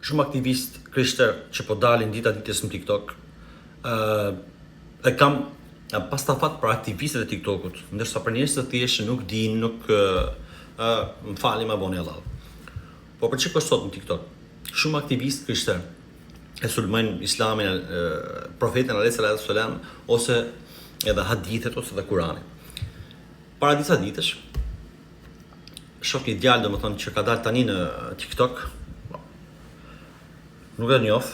shumë aktivist krishterë që po dalin dita ditës në TikTok. E kam pas ta fat për aktivistët e TikTokut, ndërsa për njerëz të thjeshtë nuk dinë, nuk më falni më boni Allah. Po për çka sot në TikTok? Shumë aktivistë krishterë e sulmojnë Islamin, profetin alayhis salam, ose edhe hadithet ose edhe Kur'anin. Para disa ditësh shoh një djalë domethënë që ka dalë tani në TikTok. Nuk e njoh,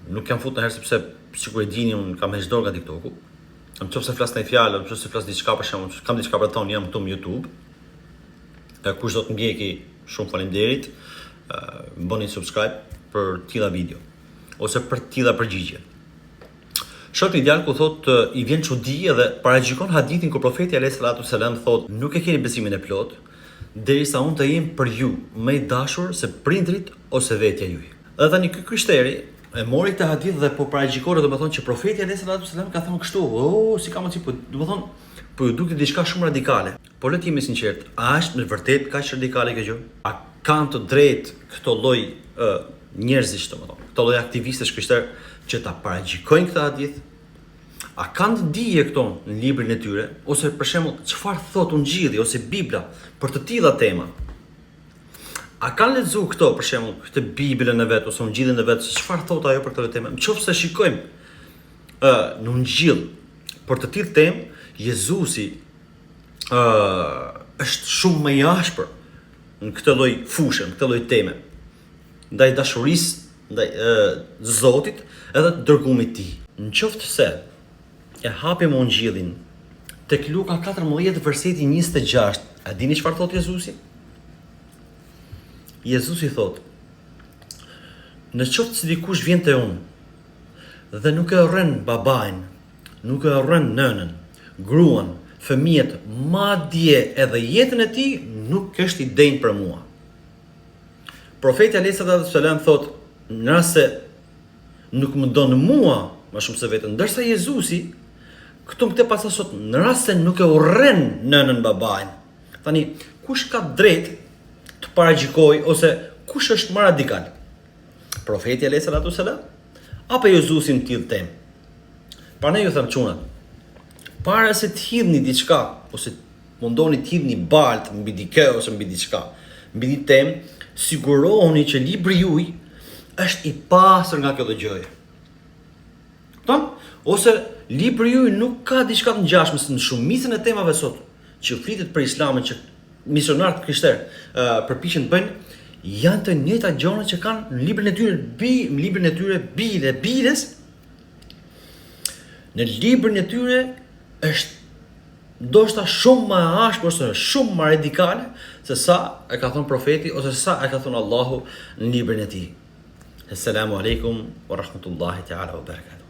nuk jam futur herë sepse sikur e dini un kam heqdor nga TikToku. Nëse flas ndaj fjalë, nëse flas diçka për shembull, kam diçka për të thonë, jam këtu në YouTube. Kush do të ndjeki, shumë faleminderit. Bëni subscribe për tilla video ose për tilla përgjigje. Shoh një djalë ku thotë i vjen çudi edhe paragjikon hadithin ku profeti alayhis salam thotë nuk e keni besimin e plot derisa unë të jem për ju më i dashur se prindrit ose vetja juaj. Dhe tani ky krishteri e mori këtë hadith dhe po paragjikoi domethënë që profeti alayhis salam ka thënë kështu, si ka mundsi, domethënë po ju duket diçka shumë radikale. Por le të jemi sinqert, a është në vërtet kaq radikale kjo gjë? A kanë të drejtë këto lloj njerëzish domethënë, këto lloj aktivistësh krishterë që ta paragjikojnë këtë hadith? A kanë të dije këto në librin e tyre, ose për shembull çfarë thotë Ungjilli ose Bibla për të tilla tema? A kanë lexuar këto për shembull këtë Biblën e vet ose Ungjillin e vet, çfarë thotë ajo për këtë temë? Nëse shikojmë në Ungjill për të tillë temë, Jezusi është shumë më i ashpër në këtë lloj fushë, në këtë lloj teme, ndaj dashurisë, ndaj Zotit edhe të dërgumit të tij. Nëse se e hapim Ungjillin tek Luka 14 verseti 26, a dini çfarë thotë Jezusi? Jezusi thotë: nëse dikush vjen te unë dhe nuk e urren babain, nuk e urren nënën, gruan, fëmijët, madje edhe jetën e tij, nuk është i denjë për mua. Profeti alayhis salam thotë, nëse nuk më don mua më shumë se vetën, ndërsa Jezusi këtu më te pasa sot, në rast se nuk e urren nënën, babain. Tani, kush ka drejt të paragjikoj ose kush është më radikal? Profeti alayhis salam apo Jezusi në tillë temë? Prandaj ju them çunat, para se të hidhni diçka ose mundoni të hidhni balt mbi dikë ose mbi diçka, mbi një temë, sigurohuni që libri juaj është i pastër nga kjo gjëje. Kupton? Ose libri juaj nuk ka diçka të ngjashme në shumicën e temave sot që flitet për Islamin, që misionarët krishterë përpiqen të bëjnë, janë të njëjta gjëra që kanë në librin e tyre, në librin e tyre Biles. Në librin e tyre është ndoshta shumë më ashpër ose shumë më radikale se sa e ka thënë profeti ose sa e ka thënë Allahu në librin e tij. Assalamu alaikum wa rahmatullahi ta'ala wa barakatuh.